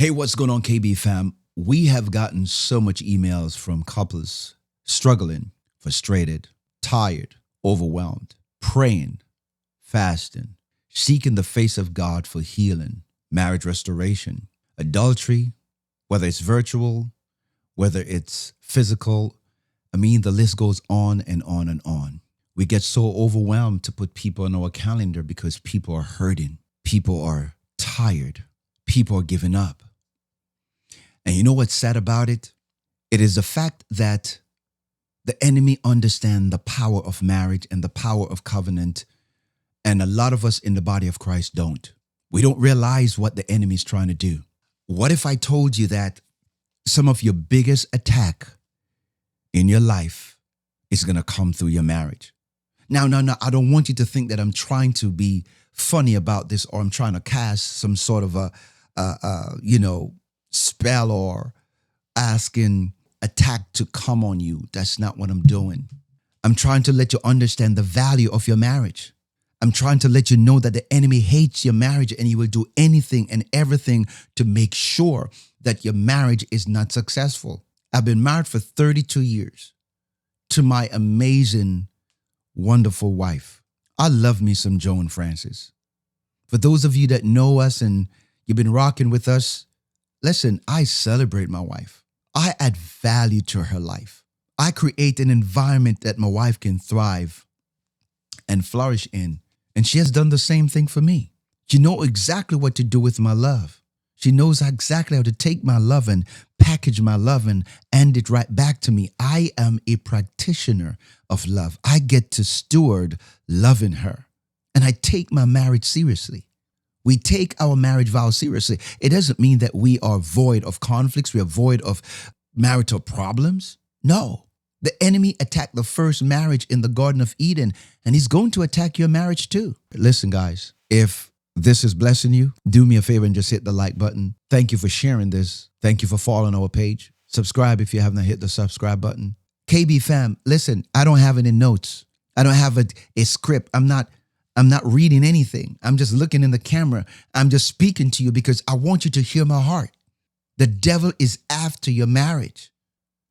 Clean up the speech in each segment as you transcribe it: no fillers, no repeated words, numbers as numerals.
Hey, what's going on, KB fam? We have gotten so much emails from couples struggling, frustrated, tired, overwhelmed, praying, fasting, seeking the face of God for healing, marriage restoration, adultery, whether it's virtual, whether it's physical. I mean, the list goes on and on and on. We get so overwhelmed to put people on our calendar because people are hurting, people are tired, people are giving up. And you know what's sad about it? It is the fact that the enemy understands the power of marriage and the power of covenant. And a lot of us in the body of Christ don't. We don't realize what the enemy is trying to do. What if I told you that some of your biggest attack in your life is going to come through your marriage? Now, I don't want you to think that I'm trying to be funny about this or I'm trying to cast some sort of a spell or asking attack to come on you. That's not what I'm doing. I'm trying to let you understand the value of your marriage. I'm trying to let you know that the enemy hates your marriage and he will do anything and everything to make sure that your marriage is not successful. I've been married for 32 years to my amazing, wonderful wife. I love me some Joan Francis. For those of you that know us and you've been rocking with us, listen, I celebrate my wife. I add value to her life. I create an environment that my wife can thrive and flourish in. And she has done the same thing for me. She knows exactly what to do with my love. She knows exactly how to take my love and package my love and hand it right back to me. I am a practitioner of love. I get to steward loving her. And I take my marriage seriously. We take our marriage vow seriously. It doesn't mean that we are void of conflicts. We are void of marital problems. No. The enemy attacked the first marriage in the Garden of Eden, and he's going to attack your marriage too. Listen, guys, if this is blessing you, do me a favor and just hit the like button. Thank you for sharing this. Thank you for following our page. Subscribe if you haven't hit the subscribe button. KB fam, listen, I don't have any notes. I don't have a script. I'm not reading anything. I'm just looking in the camera. I'm just speaking to you because I want you to hear my heart. The devil is after your marriage.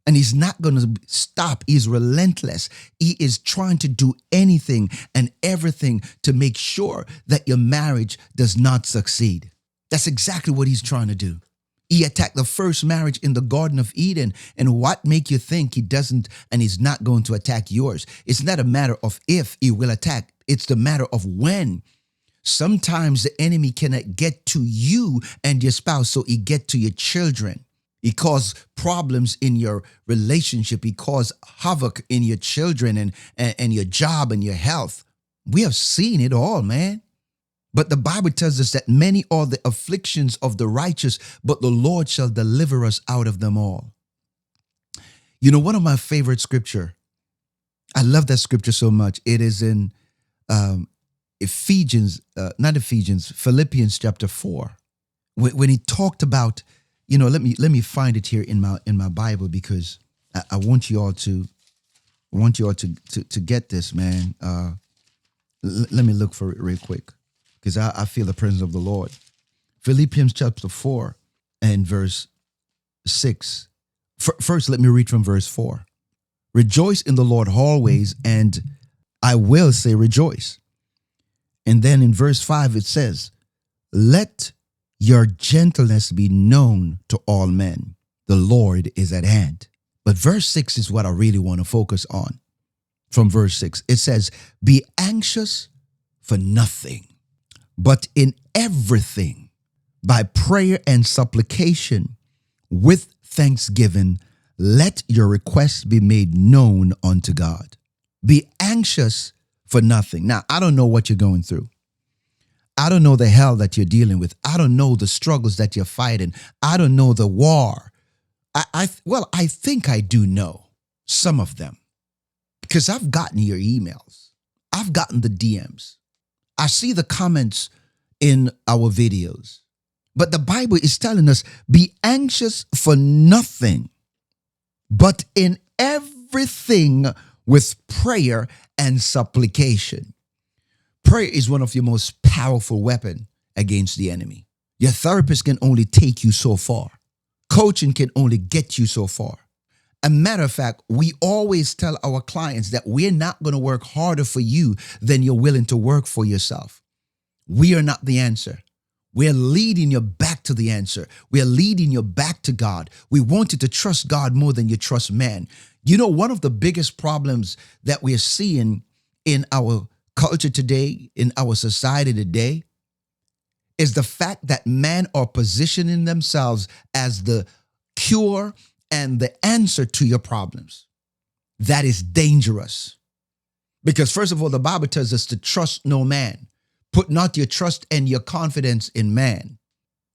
And he's not going to stop. He's relentless. He is trying to do anything and everything to make sure that your marriage does not succeed. That's exactly what he's trying to do. He attacked the first marriage in the Garden of Eden. And what make you think he doesn't and he's not going to attack yours? It's not a matter of if he will attack. It's the matter of when. Sometimes the enemy cannot get to you and your spouse, so he get to your children. He causes problems in your relationship. He causes havoc in your children and your job and your health. We have seen it all, man. But the Bible tells us that many are the afflictions of the righteous, but the Lord shall deliver us out of them all. You know, one of my favorite scripture, I love that scripture so much. It is in Philippians chapter 4. When he talked about, let me find it here in my Bible because I want you all to get this, man. Let me look for it real quick because I feel the presence of the Lord. Philippians chapter 4 and verse 6. First, let me read from verse 4. Rejoice in the Lord always, and I will say rejoice. And then in verse 5 it says, let your gentleness be known to all men. The Lord is at hand. But verse 6 is what I really want to focus on. From verse 6, it says, be anxious for nothing, but in everything, by prayer and supplication, with thanksgiving, let your requests be made known unto God. Be anxious for nothing. Now, I don't know what you're going through. I don't know the hell that you're dealing with. I don't know the struggles that you're fighting. I don't know the war. I think I do know some of them because I've gotten your emails. I've gotten the DMs. I see the comments in our videos. But the Bible is telling us, be anxious for nothing, but in everything with prayer and supplication. Prayer is one of your most powerful weapons against the enemy. Your therapist can only take you so far. Coaching can only get you so far. A matter of fact, we always tell our clients that we're not going to work harder for you than you're willing to work for yourself. We are not the answer. We're leading you back to the answer. We're leading you back to God. We want you to trust God more than you trust man. You know, one of the biggest problems that we're seeing in our culture today, in our society today, is the fact that men are positioning themselves as the cure and the answer to your problems. That is dangerous. Because first of all, the Bible tells us to trust no man. Put not your trust and your confidence in man.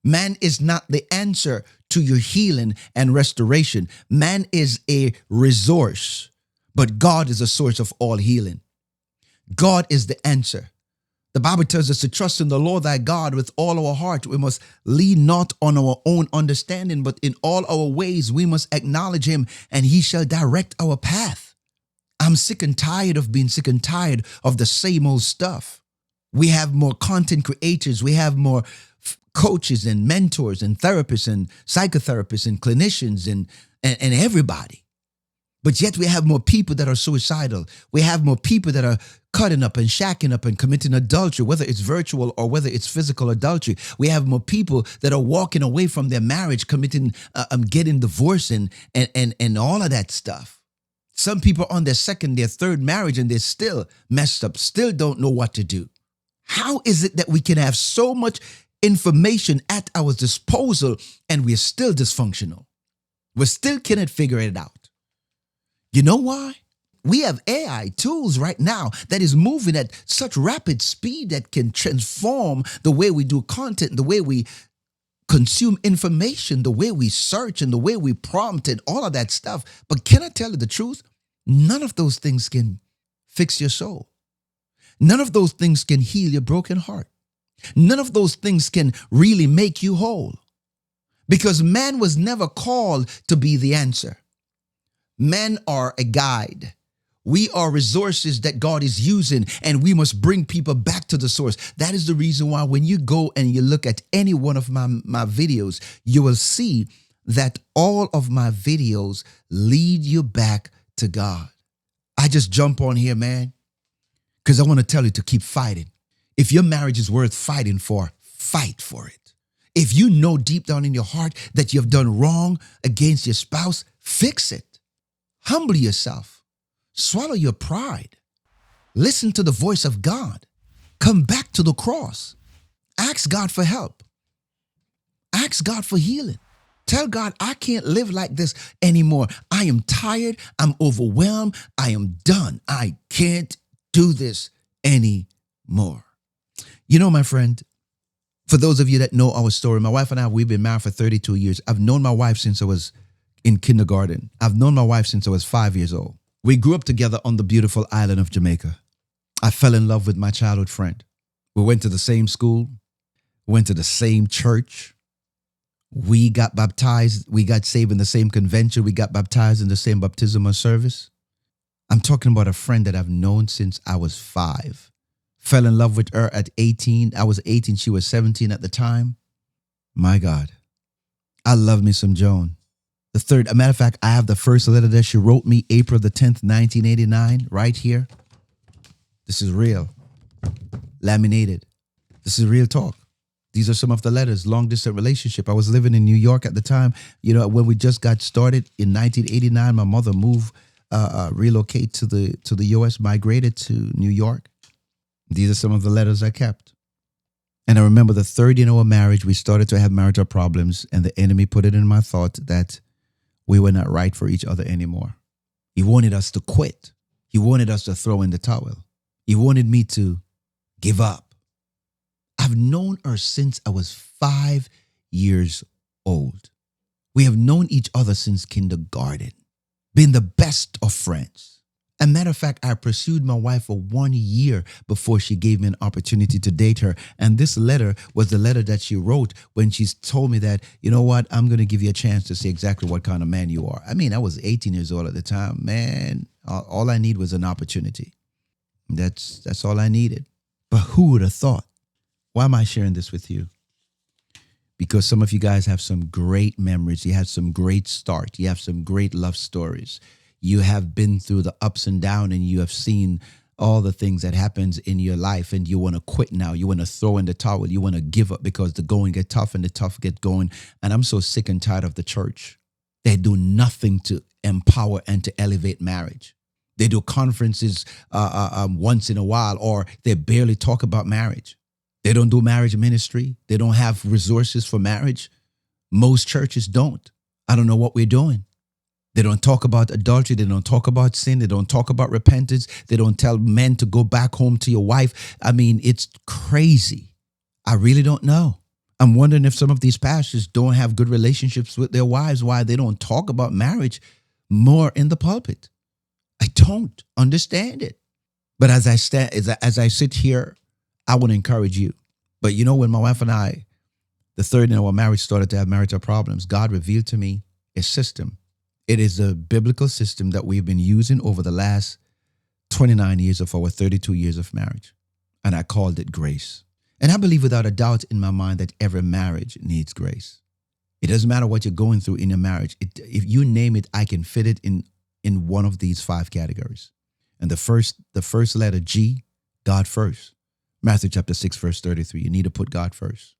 Man is not the answer to your healing and restoration. Man is a resource, but God is the source of all healing. God is the answer. The Bible tells us to trust in the Lord thy God with all our heart. We must lean not on our own understanding, but in all our ways we must acknowledge him, and he shall direct our path. I'm sick and tired of being sick and tired of the same old stuff. We have more content creators. We have more coaches and mentors and therapists and psychotherapists and clinicians and everybody. But yet we have more people that are suicidal. We have more people that are cutting up and shacking up and committing adultery, whether it's virtual or whether it's physical adultery. We have more people that are walking away from their marriage, committing, getting divorced and all of that stuff. Some people are on their second, their third marriage, and they're still messed up, still don't know what to do. How is it that we can have so much information at our disposal and we're still dysfunctional? We still cannot figure it out. You know why? We have AI tools right now that is moving at such rapid speed that can transform the way we do content, the way we consume information, the way we search and the way we prompt and all of that stuff. But can I tell you the truth? None of those things can fix your soul. None of those things can heal your broken heart. None of those things can really make you whole. Because man was never called to be the answer. Men are a guide. We are resources that God is using, and we must bring people back to the source. That is the reason why when you go and you look at any one of my videos, you will see that all of my videos lead you back to God. I just jump on here, man, because I want to tell you to keep fighting. If your marriage is worth fighting for, fight for it. If you know deep down in your heart that you've done wrong against your spouse, fix it. Humble yourself. Swallow your pride. Listen to the voice of God. Come back to the cross. Ask God for help. Ask God for healing. Tell God, I can't live like this anymore. I am tired. I'm overwhelmed. I am done. I can't do this anymore. You know, my friend, for those of you that know our story, my wife and I, we've been married for 32 years. I've known my wife since I was in kindergarten. I've known my wife since I was 5 years old. We grew up together on the beautiful island of Jamaica. I fell in love with my childhood friend. We went to the same school, went to the same church. We got baptized. We got saved in the same convention. We got baptized in the same baptismal service. I'm talking about a friend that I've known since I was 5. Fell in love with her at 18. I was 18. She was 17 at the time. My God. I love me some Joan. The third, a matter of fact, I have the first letter that she wrote me April the 10th, 1989, right here. This is real. Laminated. This is real talk. These are some of the letters. Long distance relationship. I was living in New York at the time. You know, when we just got started in 1989, my mother moved, relocate to the U.S., migrated to New York. These are some of the letters I kept. And I remember the third year of our marriage, we started to have marital problems, and the enemy put it in my thought that we were not right for each other anymore. He wanted us to quit. He wanted us to throw in the towel. He wanted me to give up. I've known her since I was 5 years old. We have known each other since kindergarten, been the best of friends. As a matter of fact, I pursued my wife for 1 year before she gave me an opportunity to date her. And this letter was the letter that she wrote when she told me that, you know what, I'm going to give you a chance to see exactly what kind of man you are. I mean, I was 18 years old at the time. Man, all I need was an opportunity. That's all I needed. But who would have thought? Why am I sharing this with you? because some of you guys have some great memories. You had some great start. You have some great love stories. You have been through the ups and downs, and you have seen all the things that happens in your life, and you want to quit now. You want to throw in the towel. You want to give up because the going get tough and the tough get going. And I'm so sick and tired of the church. They do nothing to empower and to elevate marriage. They do conferences once in a while, or they barely talk about marriage. They don't do marriage ministry. They don't have resources for marriage. Most churches don't. I don't know what we're doing. They don't talk about adultery. They don't talk about sin. They don't talk about repentance. They don't tell men to go back home to your wife. I mean, it's crazy. I really don't know. I'm wondering if some of these pastors don't have good relationships with their wives, why they don't talk about marriage more in the pulpit. I don't understand it. But as I sit here, I want to encourage you. But you know, when my wife and I, the third in our marriage, started to have marital problems, God revealed to me a system. It is a biblical system that we've been using over the last 29 years of our 32 years of marriage. And I called it grace. And I believe without a doubt in my mind that every marriage needs grace. It doesn't matter what you're going through in your marriage. If you name it, I can fit it in one of these 5 categories. And the first letter, G, God first. Matthew chapter 6, verse 33. You need to put God first.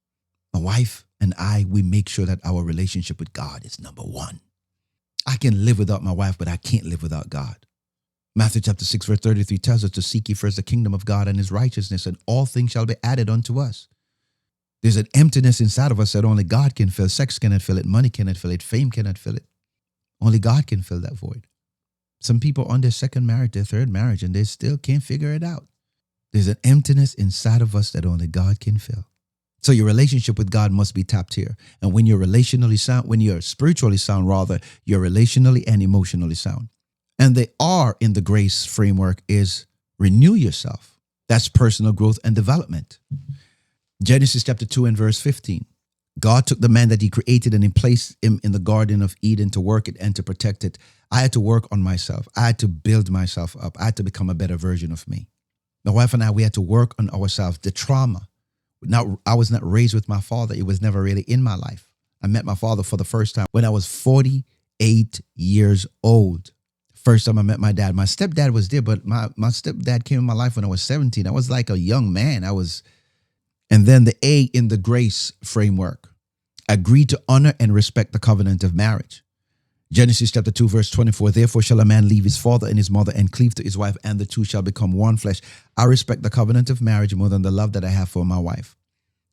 My wife and I, we make sure that our relationship with God is number 1. I can live without my wife, but I can't live without God. Matthew chapter 6, verse 33 tells us to seek ye first the kingdom of God and his righteousness, and all things shall be added unto us. There's an emptiness inside of us that only God can fill. Sex cannot fill it. Money cannot fill it. Fame cannot fill it. Only God can fill that void. Some people on their second marriage, their third marriage, and they still can't figure it out. There's an emptiness inside of us that only God can fill. So your relationship with God must be tapped here. And when you're relationally sound, when you're spiritually sound, rather, you're relationally and emotionally sound. And the R in the grace framework is renew yourself. That's personal growth and development. Genesis chapter 2 and verse 15. God took the man that he created and he placed him in the Garden of Eden to work it and to protect it. I had to work on myself. I had to build myself up. I had to become a better version of me. My wife and I, we had to work on ourselves. The trauma. Now, I was not raised with my father. It was never really in my life. I met my father for the first time when I was 48 years old. First time I met my dad. My stepdad was there, but my stepdad came in my life when I was 17. I was like a young man. And then the A in the grace framework. Agree to honor and respect the covenant of marriage. Genesis chapter 2, verse 24, therefore shall a man leave his father and his mother and cleave to his wife, and the two shall become one flesh. I respect the covenant of marriage more than the love that I have for my wife.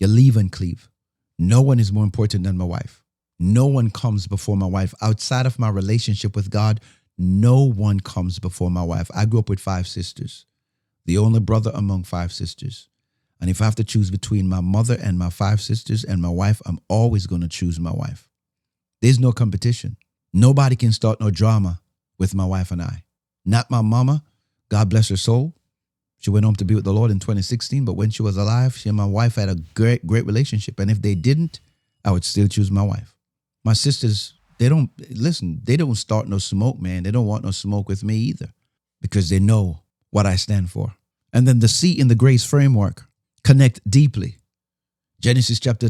You leave and cleave. No one is more important than my wife. No one comes before my wife. Outside of my relationship with God, no one comes before my wife. I grew up with 5 sisters, the only brother among 5 sisters. And if I have to choose between my mother and my 5 sisters and my wife, I'm always going to choose my wife. There's no competition. Nobody can start no drama with my wife and I. Not my mama. God bless her soul. She went home to be with the Lord in 2016. But when she was alive, she and my wife had a great relationship. And if they didn't, I would still choose my wife. My sisters, they don't start no smoke, man. They don't want no smoke with me either because they know what I stand for. And then the C in the grace framework, connect deeply. Genesis chapter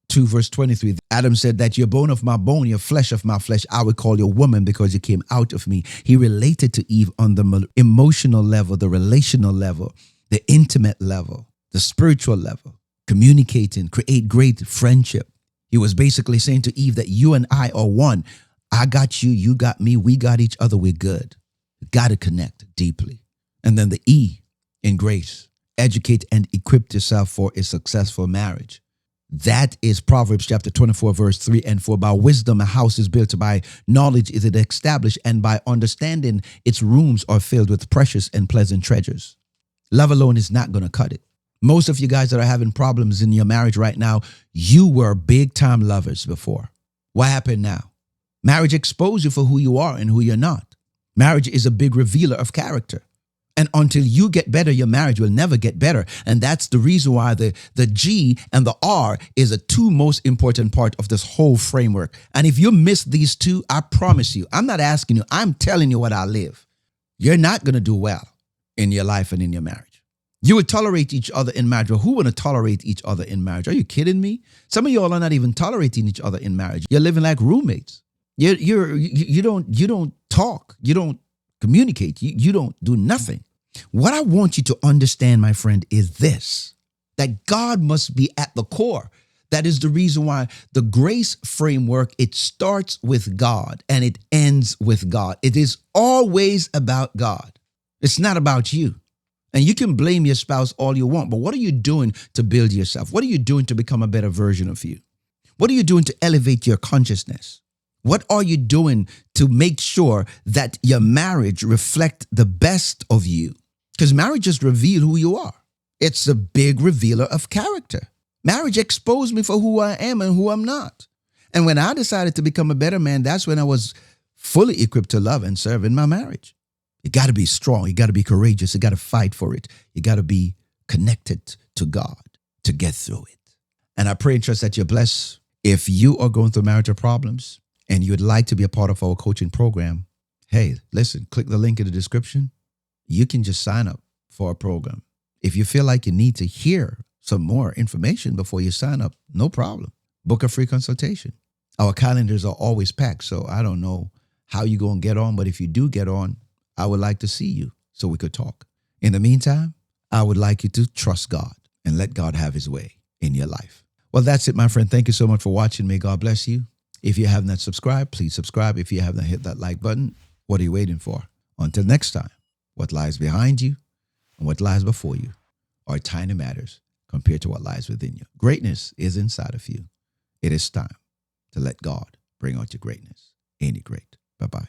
2, verse 23, Adam said that you're bone of my bone, you're flesh of my flesh. I will call you woman because you came out of me. He related to Eve on the emotional level, the relational level, the intimate level, the spiritual level, communicating, create great friendship. He was basically saying to Eve that you and I are one. I got you, you got me, we got each other, we're good. You got to connect deeply. And then the E in grace, educate and equip yourself for a successful marriage. That is Proverbs chapter 24, verse 3 and 4. By wisdom, a house is built. By knowledge is it established. And by understanding, its rooms are filled with precious and pleasant treasures. Love alone is not going to cut it. Most of you guys that are having problems in your marriage right now, you were big time lovers before. What happened now? Marriage exposed you for who you are and who you're not. Marriage is a big revealer of character. And until you get better, your marriage will never get better. And that's the reason why the G and the R is the 2 most important part of this whole framework. And if you miss these 2, I promise you, I'm not asking you, I'm telling you what I live. You're not going to do well in your life and in your marriage. You would tolerate each other in marriage. Well, who would tolerate each other in marriage? Are you kidding me? Some of y'all are not even tolerating each other in marriage. You're living like roommates. You don't talk. You don't communicate. You don't do nothing. What I want you to understand, my friend, is this: that God must be at the core. That is the reason why the grace framework, it starts with God and it ends with God. It is always about God. It's not about you. And you can blame your spouse all you want, but what are you doing to build yourself? What are you doing to become a better version of you? What are you doing to elevate your consciousness? What are you doing to make sure that your marriage reflects the best of you? Because marriage just reveals who you are. It's a big revealer of character. Marriage exposed me for who I am and who I'm not. And when I decided to become a better man, that's when I was fully equipped to love and serve in my marriage. You got to be strong. You got to be courageous. You got to fight for it. You got to be connected to God to get through it. And I pray and trust that you're blessed. If you are going through marital problems and you'd like to be a part of our coaching program, hey, listen, click the link in the description. You can just sign up for a program. If you feel like you need to hear some more information before you sign up, no problem. Book a free consultation. Our calendars are always packed, so I don't know how you're going to get on, but if you do get on, I would like to see you so we could talk. In the meantime, I would like you to trust God and let God have his way in your life. Well, that's it, my friend. Thank you so much for watching. May God bless you. If you have not subscribed, please subscribe. If you have not hit that like button, what are you waiting for? Until next time, what lies behind you and what lies before you are tiny matters compared to what lies within you. Greatness is inside of you. It is time to let God bring out your greatness. Ain't it great? Bye-bye.